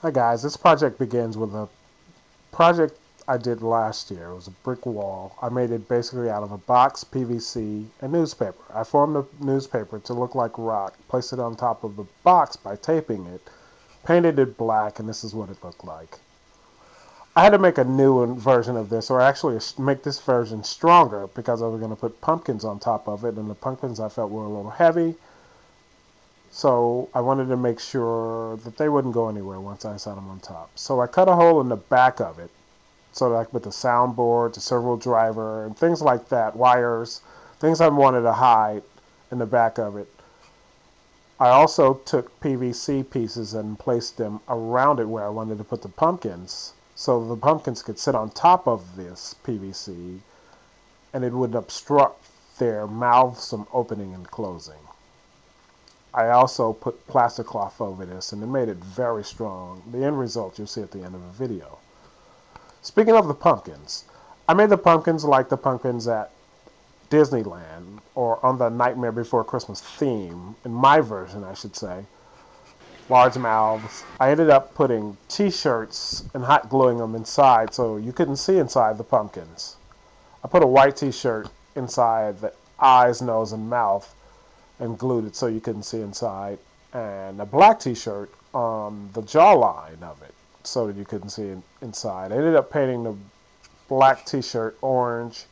Hi guys, this project begins with a project I did last year. It was a brick wall. I made it basically out of a box, PVC, and newspaper. I formed the newspaper to look like rock, placed it on top of the box by taping it, painted it black, and this is what it looked like. I had to make a new version of this, or actually make this version stronger because I was going to put pumpkins on top of it, and the pumpkins I felt were a little heavy, so I wanted to make sure that they wouldn't go anywhere once I set them on top. So I cut a hole in the back of it, so like with the soundboard, the servo driver, and things like that, wires, things I wanted to hide in the back of it. I also took PVC pieces and placed them around it where I wanted to put the pumpkins, so the pumpkins could sit on top of this PVC and it would obstruct their mouths from opening and closing. I also put plastic cloth over this and it made it very strong. The end result you'll see at the end of the video. Speaking of the pumpkins, I made the pumpkins like the pumpkins at Disneyland or on the Nightmare Before Christmas theme, in my version I should say. Large mouths. I ended up putting t-shirts and hot gluing them inside so you couldn't see inside the pumpkins. I put a white t-shirt inside the eyes, nose, and mouth and glued it so you couldn't see inside, and a black t-shirt on the jawline of it so that you couldn't see inside. I ended up painting the black t-shirt orange,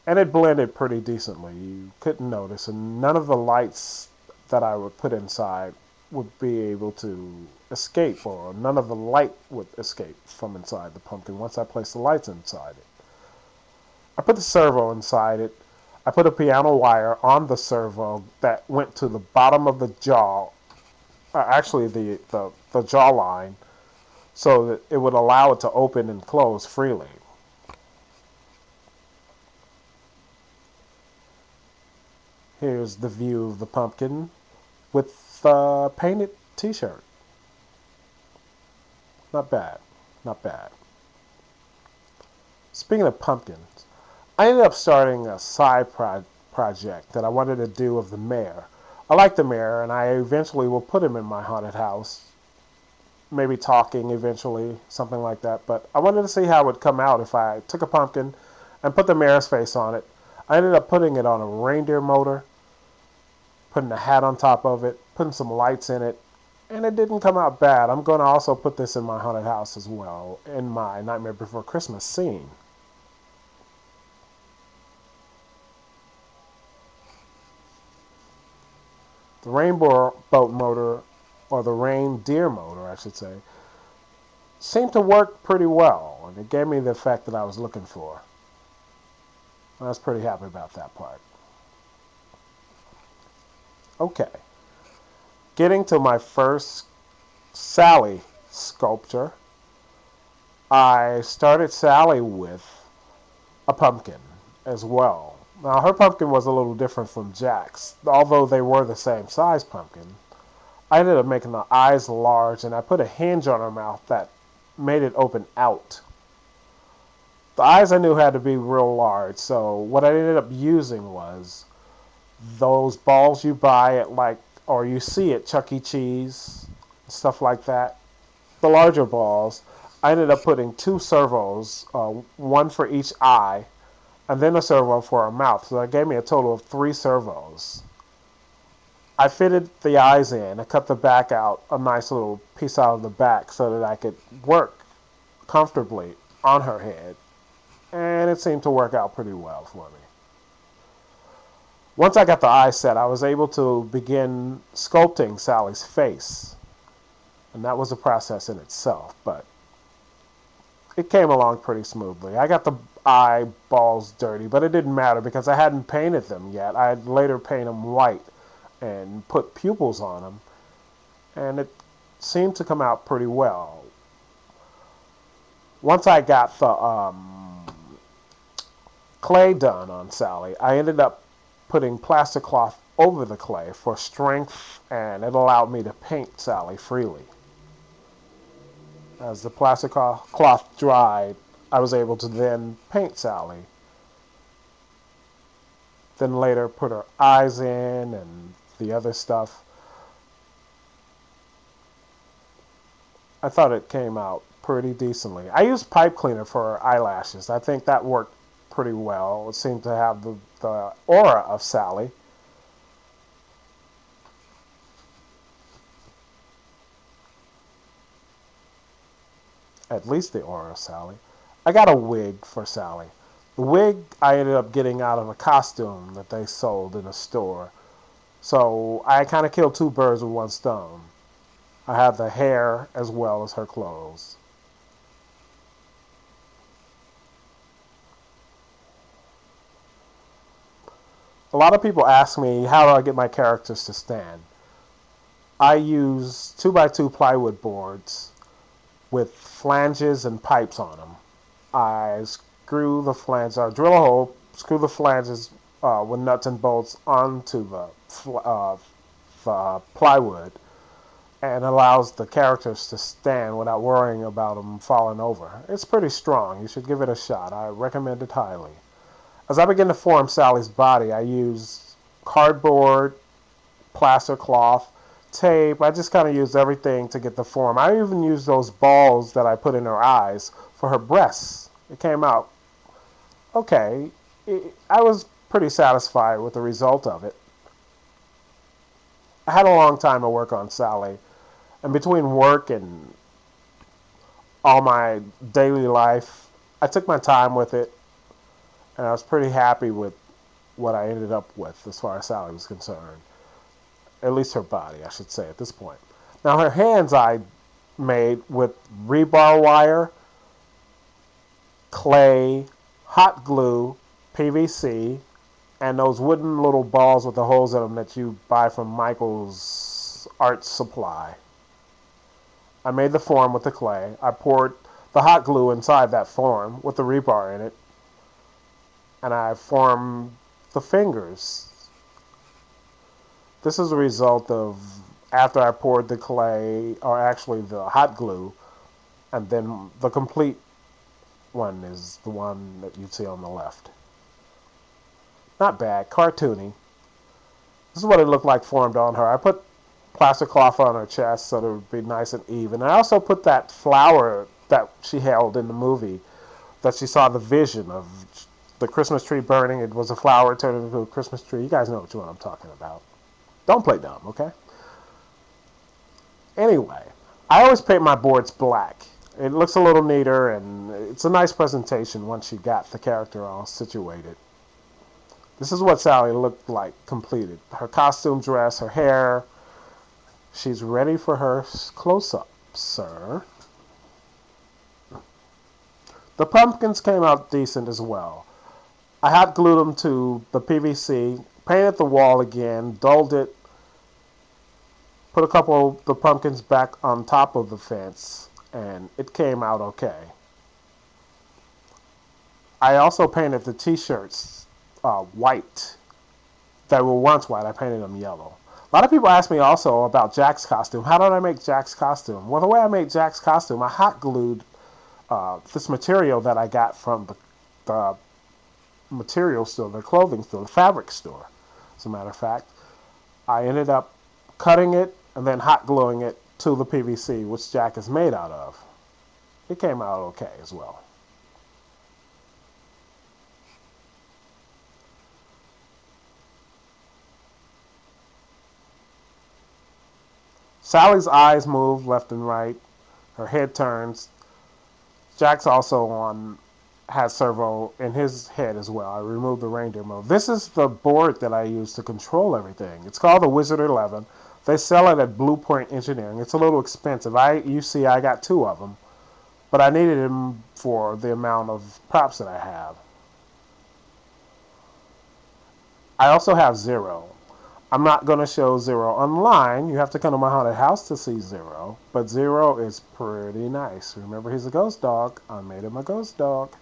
and it blended pretty decently. You couldn't notice, and none of the lights that I would put inside would be able to escape, or none of the light would escape from inside the pumpkin once I placed the lights inside it. I put the servo inside it. I put a piano wire on the servo that went to the bottom of the jaw, actually the jawline, so that it would allow it to open and close freely. Here's the view of the pumpkin with the painted t-shirt. Not bad, not bad. Speaking of pumpkins, I ended up starting a side project that I wanted to do of the mayor. I like the mayor, and I eventually will put him in my haunted house. Maybe talking eventually, something like that. But I wanted to see how it would come out if I took a pumpkin and put the mayor's face on it. I ended up putting it on a reindeer motor, putting a hat on top of it, putting some lights in it, and it didn't come out bad. I'm going to also put this in my haunted house as well, in my Nightmare Before Christmas scene. The rainbow boat motor, or the reindeer motor, I should say, seemed to work pretty well, and it gave me the effect that I was looking for. I was pretty happy about that part. Okay, getting to my first Sally sculpture, I started Sally with a pumpkin as well. Now, her pumpkin was a little different from Jack's, although they were the same size pumpkin. I ended up making the eyes large, and I put a hinge on her mouth that made it open out. The eyes I knew had to be real large, so what I ended up using was those balls you buy at or you see at Chuck E. Cheese, stuff like that. The larger balls. I ended up putting two servos, one for each eye, and then a servo for her mouth. So that gave me a total of three servos. I fitted the eyes in. I cut the back out, a nice little piece out of the back, so that I could work comfortably on her head. And it seemed to work out pretty well for me. Once I got the eyes set, I was able to begin sculpting Sally's face. And that was a process in itself, but it came along pretty smoothly. I got the eyeballs dirty, but it didn't matter because I hadn't painted them yet. I'd later paint them white and put pupils on them, and it seemed to come out pretty well. Once I got the clay done on Sally, I ended up putting plastic cloth over the clay for strength, and it allowed me to paint Sally freely. As the plastic cloth dried, I was able to then paint Sally. Then later put her eyes in, and the other stuff. I thought it came out pretty decently. I used pipe cleaner for eyelashes. I think that worked pretty well. It seemed to have the aura of Sally. At least the aura of Sally. I got a wig for Sally. The wig I ended up getting out of a costume that they sold in a store. So I kind of killed two birds with one stone. I have the hair as well as her clothes. A lot of people ask me, how do I get my characters to stand? I use 2x2 plywood boards with flanges and pipes on them. I screw the flanges, or drill a hole, screw the flanges with nuts and bolts onto the plywood, and allows the characters to stand without worrying about them falling over. It's pretty strong. You should give it a shot. I recommend it highly. As I begin to form Sally's body, I use cardboard, plaster cloth, tape. I just kind of use everything to get the form. I even used those balls that I put in her eyes for her breasts. It came out okay. I was pretty satisfied with the result of it. I had a long time to work on Sally, and between work and all my daily life, I took my time with it, and I was pretty happy with what I ended up with as far as Sally was concerned. At least her body, I should say, at this point. Now, her hands I made with rebar wire, clay, hot glue, PVC, and those wooden little balls with the holes in them that you buy from Michael's Art Supply. I made the form with the clay. I poured the hot glue inside that form with the rebar in it, and I formed the fingers. This is a result of after I poured the clay, or actually the hot glue, and then the complete one is the one that you see on the left. Not bad, cartoony. This is what it looked like formed on her. I put plaster cloth on her chest so that it would be nice and even. I also put that flower that she held in the movie, that she saw the vision of the Christmas tree burning. It was a flower turned into a Christmas tree. You guys know which one I'm talking about. Don't play dumb, okay? Anyway, I always paint my boards black. It looks a little neater, and it's a nice presentation once you got the character all situated. This is what Sally looked like completed. Her costume dress, her hair. She's ready for her close-up, sir. The pumpkins came out decent as well. I hot glued them to the PVC, painted the wall again, dulled it, put a couple of the pumpkins back on top of the fence, and it came out okay. I also painted the t-shirts white. They were once white. I painted them yellow. A lot of people ask me also about Jack's costume. How did I make Jack's costume? Well, the way I made Jack's costume, I hot glued this material that I got from the material store, the clothing store, the fabric store, as a matter of fact. I ended up cutting it and then hot gluing it to the PVC, which Jack is made out of. It came out okay as well. Sally's eyes move left and right. Her head turns. Jack's also has servo in his head as well. I removed the reindeer mode. This is the board that I use to control everything. It's called the Wizard 11. They sell it at Blue Point Engineering. It's a little expensive. You see, I got two of them, but I needed them for the amount of props that I have. I also have Zero. I'm not going to show Zero online. You have to come to my haunted house to see Zero. But Zero is pretty nice. Remember, he's a ghost dog. I made him a ghost dog.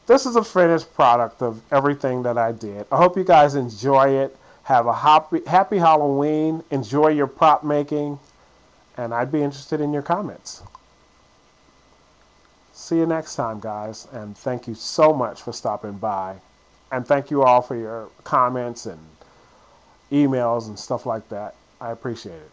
This is a finished product of everything that I did. I hope you guys enjoy it. Have a happy Halloween. Enjoy your prop making. And I'd be interested in your comments. See you next time, guys. And thank you so much for stopping by. And thank you all for your comments and emails and stuff like that. I appreciate it.